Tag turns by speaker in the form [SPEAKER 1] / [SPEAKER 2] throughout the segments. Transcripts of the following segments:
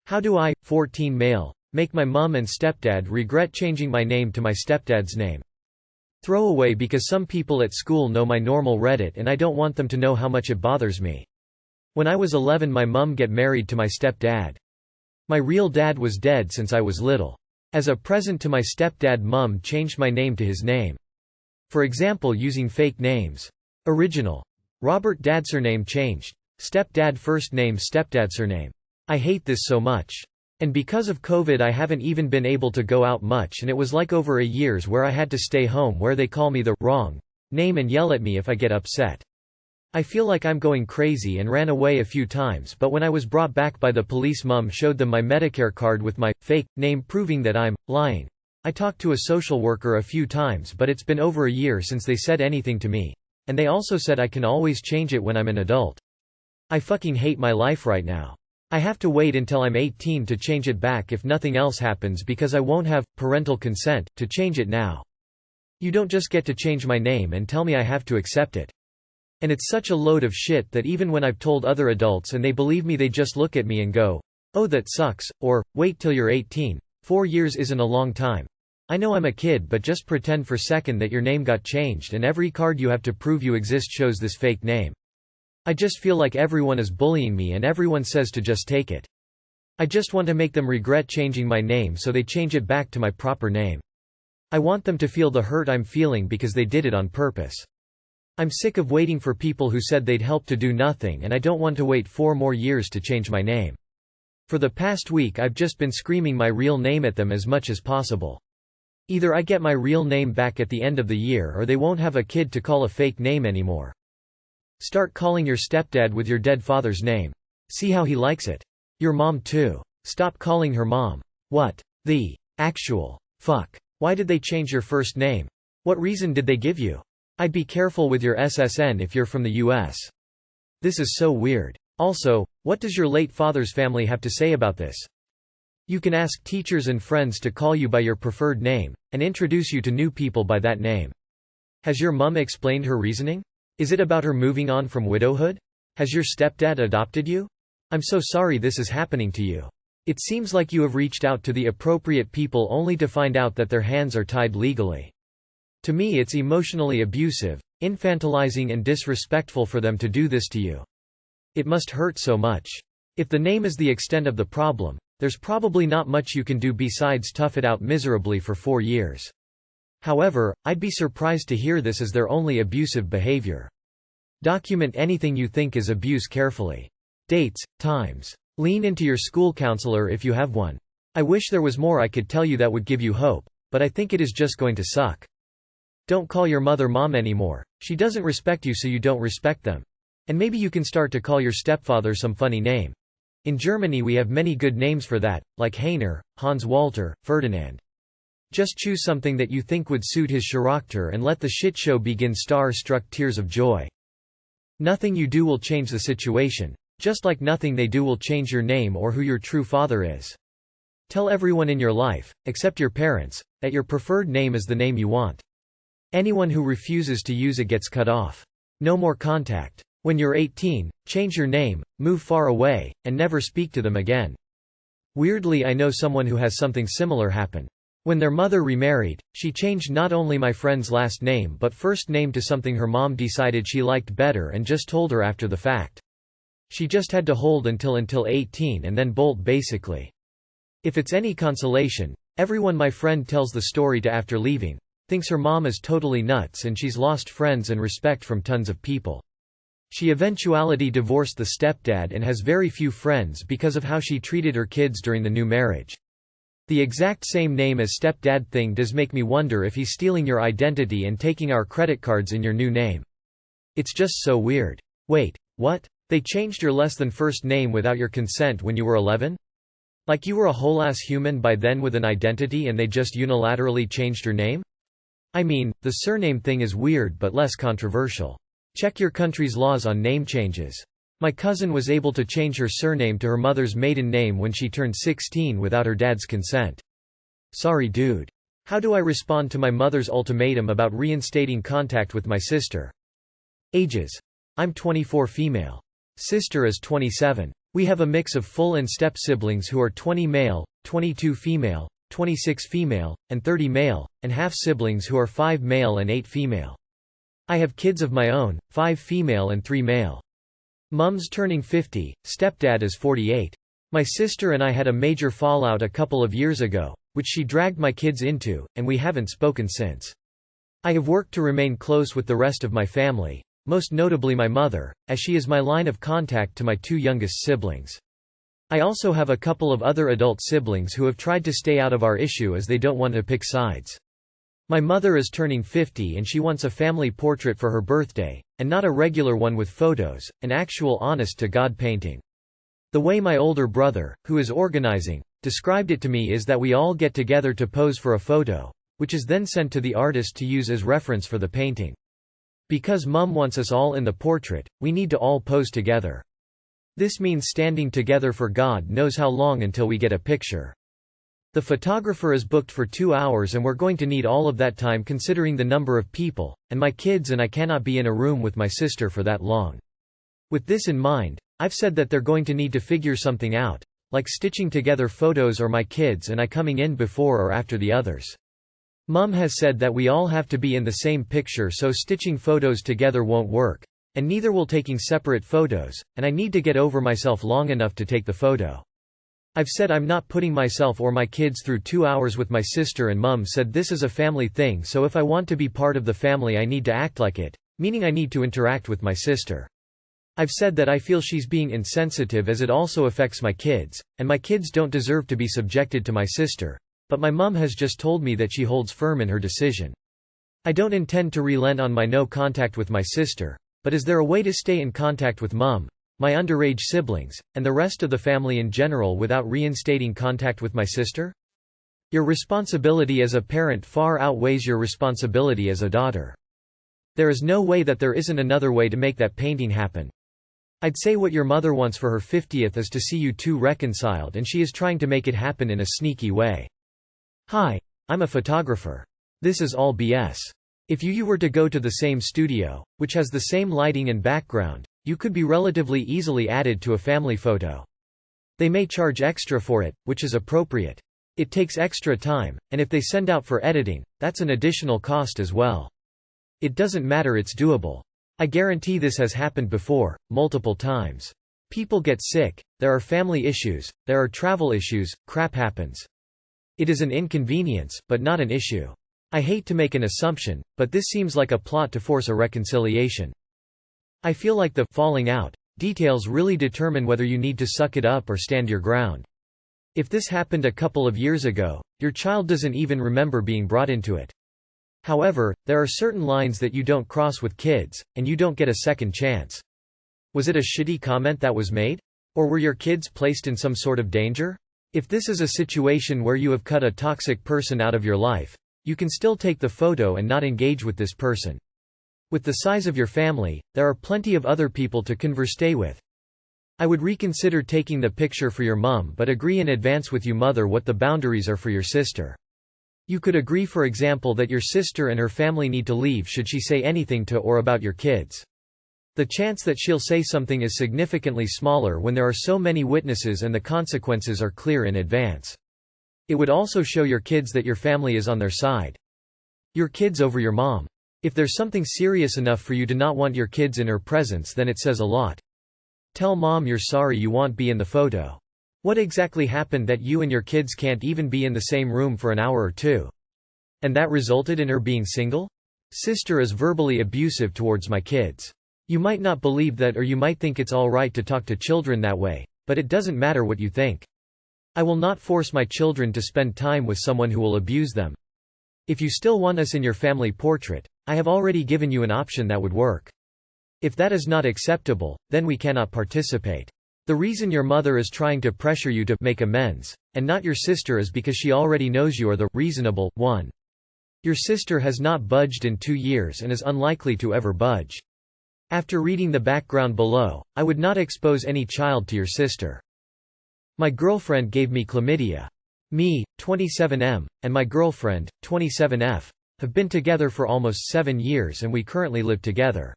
[SPEAKER 1] How do I, 14 male, make my mum and stepdad regret changing my name to my stepdad's name? Throwaway because some people at school know my normal Reddit and I don't want them to know how much it bothers me. When I was 11 my mum get married to my stepdad. My real dad was dead since I was little. As a present to my stepdad mum changed my name to his name. For example using fake names. Original. Robert dad surname changed. Stepdad first name stepdad surname. I hate this so much. And because of COVID I haven't even been able to go out much and it was like over a year's where I had to stay home where they call me the wrong name and yell at me if I get upset. I feel like I'm going crazy and ran away a few times but when I was brought back by the police mum showed them my Medicare card with my fake name proving that I'm lying. I talked to a social worker a few times but it's been over a year since they said anything to me. And they also said I can always change it when I'm an adult. I fucking hate my life right now. I have to wait until I'm 18 to change it back if nothing else happens because I won't have parental consent to change it now. You don't just get to change my name and tell me I have to accept it. And it's such a load of shit that even when I've told other adults and they believe me they just look at me and go, "Oh that sucks," or, "Wait till you're 18, 4 years isn't a long time. I know I'm a kid but just pretend for a second that your name got changed and every card you have to prove you exist shows this fake name." I just feel like everyone is bullying me and everyone says to just take it. I just want to make them regret changing my name so they change it back to my proper name. I want them to feel the hurt I'm feeling because they did it on purpose. I'm sick of waiting for people who said they'd help to do nothing and I don't want to wait 4 more years to change my name. For the past week I've just been screaming my real name at them as much as possible. Either I get my real name back at the end of the year or they won't have a kid to call a fake name anymore. Start calling your stepdad with your dead father's name. See how he likes it. Your mom too. Stop calling her mom. What the actual fuck? Why did they change your first name? What reason did they give you? I'd be careful with your SSN if you're from the US. This is so weird. Also, what does your late father's family have to say about this? You can ask teachers and friends to call you by your preferred name, and introduce you to new people by that name. Has your mum explained her reasoning? Is it about her moving on from widowhood? Has your stepdad adopted you? I'm so sorry this is happening to you. It seems like you have reached out to the appropriate people only to find out that their hands are tied legally. To me it's emotionally abusive, infantilizing and disrespectful for them to do this to you. It must hurt so much. If the name is the extent of the problem, there's probably not much you can do besides tough it out miserably for 4 years. However, I'd be surprised to hear this as their only abusive behavior. Document anything you think is abuse carefully. Dates, times. Lean into your school counselor if you have one. I wish there was more I could tell you that would give you hope, but I think it is just going to suck. Don't call your mother mom anymore. She doesn't respect you so you don't respect them. And maybe you can start to call your stepfather some funny name. In Germany we have many good names for that, like Heiner, Hans Walter, Ferdinand. Just choose something that you think would suit his Charakter and let the shit show begin. Star-struck tears of joy. Nothing you do will change the situation, just like nothing they do will change your name or who your true father is. Tell everyone in your life, except your parents, that your preferred name is the name you want. Anyone who refuses to use it gets cut off. No more contact. When you're 18, change your name, move far away, and never speak to them again. Weirdly, I know someone who has something similar happen. When their mother remarried, she changed not only my friend's last name but first name to something her mom decided she liked better and just told her after the fact. She just had to hold until 18 and then bolt basically. If it's any consolation, everyone my friend tells the story to after leaving thinks her mom is totally nuts and she's lost friends and respect from tons of people. She eventually divorced the stepdad and has very few friends because of how she treated her kids during the new marriage. The exact same name as stepdad thing does make me wonder if he's stealing your identity and taking our credit cards in your new name. It's just so weird. Wait, what? They changed your less than first name without your consent when you were 11? Like you were a whole-ass human by then with an identity and they just unilaterally changed your name? I mean, the surname thing is weird but less controversial. Check your country's laws on name changes. My cousin was able to change her surname to her mother's maiden name when she turned 16 without her dad's consent. Sorry dude. How do I respond to my mother's ultimatum about reinstating contact with my sister? Ages. I'm 24 female. Sister is 27. We have a mix of full and step siblings who are 20 male, 22 female, 26 female, and 30 male, and half siblings who are 5 male and 8 female. I have kids of my own, 5 female and 3 male. Mum's turning 50, stepdad is 48. My sister and I had a major fallout a couple of years ago, which she dragged my kids into, and we haven't spoken since. I have worked to remain close with the rest of my family, most notably my mother, as she is my line of contact to my 2 youngest siblings. I also have a couple of other adult siblings who have tried to stay out of our issue as they don't want to pick sides. My mother is turning 50 and she wants a family portrait for her birthday, and not a regular one with photos, an actual honest-to-God painting. The way my older brother, who is organizing, described it to me is that we all get together to pose for a photo, which is then sent to the artist to use as reference for the painting. Because Mum wants us all in the portrait, we need to all pose together. This means standing together for God knows how long until we get a picture. The photographer is booked for 2 hours and we're going to need all of that time considering the number of people, and my kids and I cannot be in a room with my sister for that long. With this in mind, I've said that they're going to need to figure something out, like stitching together photos or my kids and I coming in before or after the others. Mum has said that we all have to be in the same picture, so stitching photos together won't work, and neither will taking separate photos, and I need to get over myself long enough to take the photo. I've said I'm not putting myself or my kids through 2 hours with my sister, and Mum said this is a family thing, so if I want to be part of the family I need to act like it, meaning I need to interact with my sister. I've said that I feel she's being insensitive as it also affects my kids, and my kids don't deserve to be subjected to my sister, but my mum has just told me that she holds firm in her decision. I don't intend to relent on my no contact with my sister, but is there a way to stay in contact with Mum, my underage siblings, and the rest of the family in general without reinstating contact with my sister? Your responsibility as a parent far outweighs your responsibility as a daughter. There is no way that there isn't another way to make that painting happen. I'd say what your mother wants for her 50th is to see you two reconciled, and she is trying to make it happen in a sneaky way. Hi, I'm a photographer. This is all BS. If you were to go to the same studio, which has the same lighting and background, you could be relatively easily added to a family photo. They may charge extra for it, which is appropriate. It takes extra time, and if they send out for editing, that's an additional cost as well. It doesn't matter, it's doable. I guarantee this has happened before, multiple times. People get sick, there are family issues, there are travel issues, crap happens. It is an inconvenience, but not an issue. I hate to make an assumption, but this seems like a plot to force a reconciliation. I feel like the falling out details really determine whether you need to suck it up or stand your ground. If this happened a couple of years ago, your child doesn't even remember being brought into it. However, there are certain lines that you don't cross with kids, and you don't get a second chance. Was it a shitty comment that was made? Or were your kids placed in some sort of danger? If this is a situation where you have cut a toxic person out of your life, you can still take the photo and not engage with this person. With the size of your family, there are plenty of other people to converse with. I would reconsider taking the picture for your mum, but agree in advance with your mother what the boundaries are for your sister. You could agree, for example, that your sister and her family need to leave should she say anything to or about your kids. The chance that she'll say something is significantly smaller when there are so many witnesses and the consequences are clear in advance. It would also show your kids that your family is on their side. Your kids over your mom. If there's something serious enough for you to not want your kids in her presence, then it says a lot. Tell mom you're sorry you won't be in the photo. What exactly happened that you and your kids can't even be in the same room for an hour or two? And that resulted in her being single? Sister is verbally abusive towards my kids. You might not believe that, or you might think it's all right to talk to children that way, but it doesn't matter what you think. I will not force my children to spend time with someone who will abuse them. If you still want us in your family portrait, I have already given you an option that would work. If that is not acceptable, then we cannot participate. The reason your mother is trying to pressure you to make amends, and not your sister, is because she already knows you are the reasonable one. Your sister has not budged in 2 years and is unlikely to ever budge. After reading the background below, I would not expose any child to your sister. My girlfriend gave me chlamydia. Me, 27M, and my girlfriend, 27F, have been together for almost 7 years and we currently live together.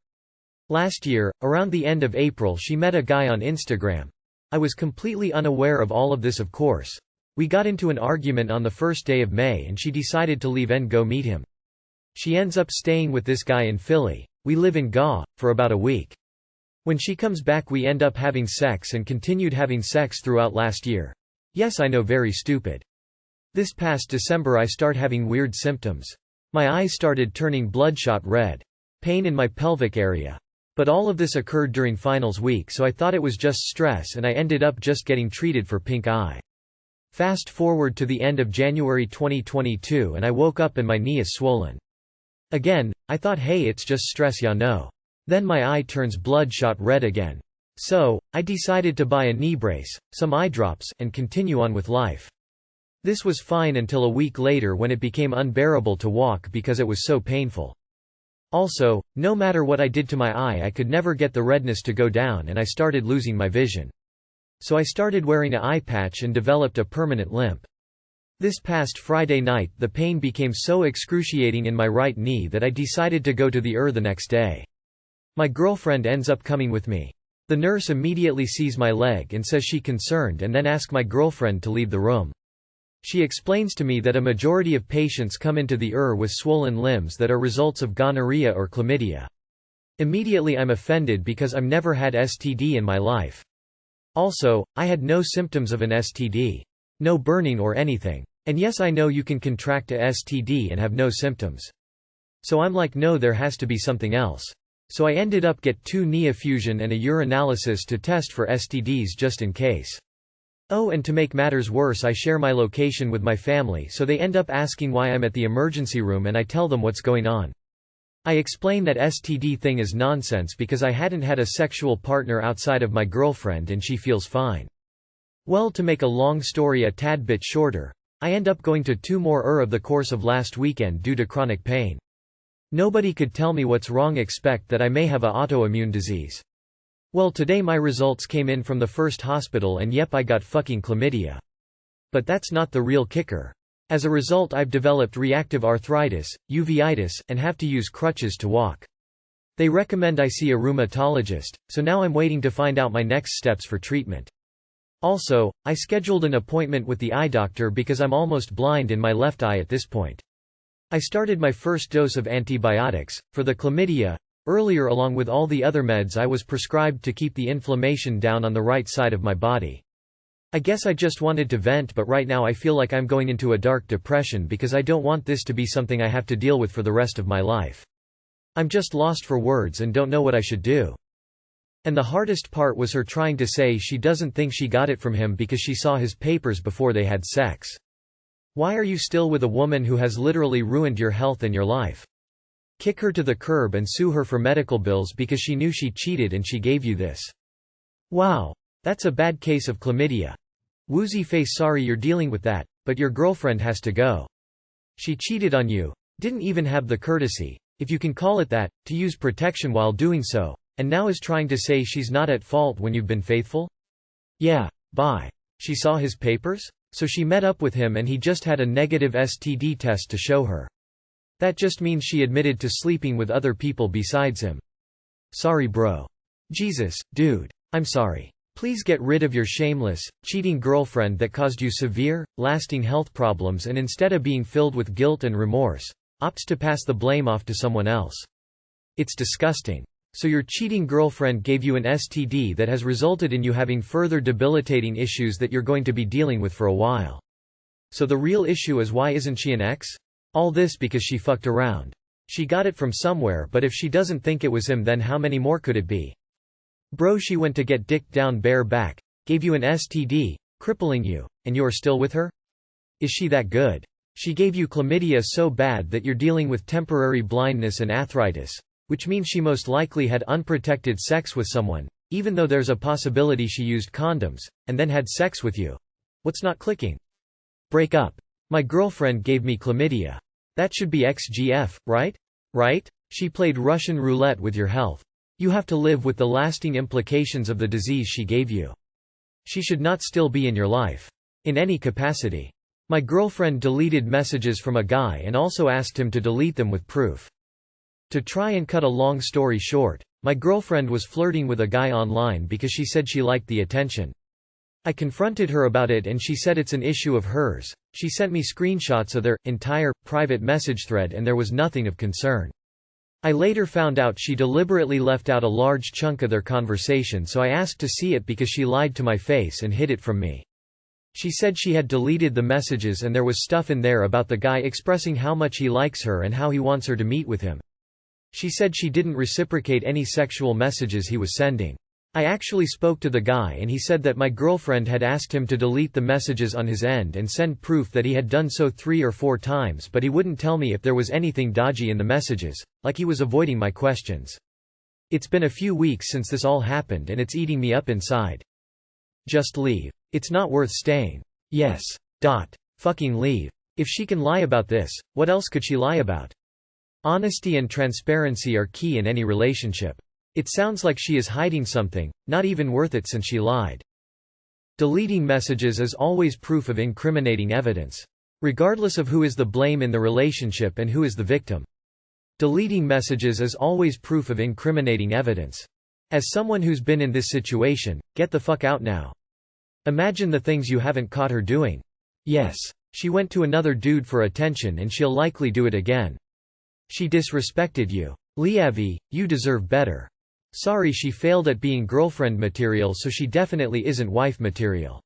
[SPEAKER 1] Last year, around the end of April, she met a guy on Instagram. I was completely unaware of all of this, of course. We got into an argument on the first day of May and she decided to leave and go meet him. She ends up staying with this guy in Philly. We live in Gaw, for about a week. When she comes back we end up having sex and continued having sex throughout last year. Yes, I know, very stupid. This past December I start having weird symptoms. My eyes started turning bloodshot red. Pain in my pelvic area. But all of this occurred during finals week, so I thought it was just stress and I ended up just getting treated for pink eye. Fast forward to the end of January 2022 and I woke up and my knee is swollen. Again, I thought, hey, it's just stress, ya know. Then my eye turns bloodshot red again. So, I decided to buy a knee brace, some eye drops, and continue on with life. This was fine until a week later when it became unbearable to walk because it was so painful. Also, no matter what I did to my eye I could never get the redness to go down and I started losing my vision. So I started wearing an eye patch and developed a permanent limp. This past Friday night the pain became so excruciating in my right knee that I decided to go to the the next day. My girlfriend ends up coming with me. The nurse immediately sees my leg and says she's concerned and then asks my girlfriend to leave the room. She explains to me that a majority of patients come into the with swollen limbs that are results of gonorrhea or chlamydia. Immediately I'm offended because I've never had STD in my life. Also, I had no symptoms of an STD. No burning or anything. And yes, I know you can contract a STD and have no symptoms. So I'm like, no, there has to be something else. So I ended up get 2 knee effusion and a urinalysis to test for STDs just in case. Oh, and to make matters worse I share my location with my family, so they end up asking why I'm at the emergency room and I tell them what's going on. I explain that STD thing is nonsense because I hadn't had a sexual partner outside of my girlfriend and she feels fine. Well, to make a long story a tad bit shorter, I end up going to 2 more of the course of last weekend due to chronic pain. Nobody could tell me what's wrong, expect that I may have a autoimmune disease. Well, today my results came in from the first hospital and yep, I got fucking chlamydia. But that's not the real kicker. As a result I've developed reactive arthritis, uveitis, and have to use crutches to walk. They recommend I see a rheumatologist, so now I'm waiting to find out my next steps for treatment. Also, I scheduled an appointment with the eye doctor because I'm almost blind in my left eye at this point. I started my first dose of antibiotics, for the chlamydia, earlier along with all the other meds I was prescribed to keep the inflammation down on the right side of my body. I guess I just wanted to vent, but right now I feel like I'm going into a dark depression because I don't want this to be something I have to deal with for the rest of my life. I'm just lost for words and don't know what I should do. And the hardest part was her trying to say she doesn't think she got it from him because she saw his papers before they had sex. Why are you still with a woman who has literally ruined your health and your life? Kick her to the curb and sue her for medical bills because she knew she cheated and she gave you this. Wow. That's a bad case of chlamydia. Woozy face, sorry you're dealing with that, but your girlfriend has to go. She cheated on you, didn't even have the courtesy, if you can call it that, to use protection while doing so, and now is trying to say she's not at fault when you've been faithful? Yeah, bye. She saw his papers? So she met up with him and he just had a negative STD test to show her. That just means she admitted to sleeping with other people besides him. Sorry bro. Jesus, dude. I'm sorry. Please get rid of your shameless, cheating girlfriend that caused you severe, lasting health problems and instead of being filled with guilt and remorse, opts to pass the blame off to someone else. It's disgusting. So your cheating girlfriend gave you an STD that has resulted in you having further debilitating issues that you're going to be dealing with for a while. So the real issue is, why isn't she an ex? All this because she fucked around. She got it from somewhere, but if she doesn't think it was him, then how many more could it be? Bro, she went to get dicked down bare back, gave you an STD, crippling you, and you're still with her? Is she that good? She gave you chlamydia so bad that you're dealing with temporary blindness and arthritis, which means she most likely had unprotected sex with someone, even though there's a possibility she used condoms, and then had sex with you. What's not clicking? Break up. My girlfriend gave me chlamydia. That should be XGF, right? Right? She played Russian roulette with your health. You have to live with the lasting implications of the disease she gave you. She should not still be in your life. In any capacity. My girlfriend deleted messages from a guy and also asked him to delete them with proof. To try and cut a long story short, my girlfriend was flirting with a guy online because she said she liked the attention. I confronted her about it and she said it's an issue of hers. She sent me screenshots of their entire private message thread and there was nothing of concern. I later found out she deliberately left out a large chunk of their conversation, so I asked to see it because she lied to my face and hid it from me. She said she had deleted the messages and there was stuff in there about the guy expressing how much he likes her and how he wants her to meet with him. She said she didn't reciprocate any sexual messages he was sending. I actually spoke to the guy and he said that my girlfriend had asked him to delete the messages on his end and send proof that he had done so 3 or 4 times, but he wouldn't tell me if there was anything dodgy in the messages, like he was avoiding my questions. It's been a few weeks since this all happened and it's eating me up inside. Just leave. It's not worth staying. Yes. Fucking leave. If she can lie about this, what else could she lie about? Honesty and transparency are key in any relationship. It sounds like she is hiding something, not even worth it since she lied. Deleting messages is always proof of incriminating evidence. Regardless of who is the blame in the relationship and who is the victim. Deleting messages is always proof of incriminating evidence. As someone who's been in this situation, get the fuck out now. Imagine the things you haven't caught her doing. Yes. She went to another dude for attention and she'll likely do it again. She disrespected you. Lievi, you deserve better. Sorry she failed at being girlfriend material, so she definitely isn't wife material.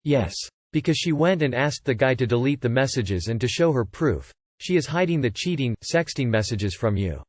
[SPEAKER 1] Yes. Because she went and asked the guy to delete the messages and to show her proof. She is hiding the cheating, sexting messages from you.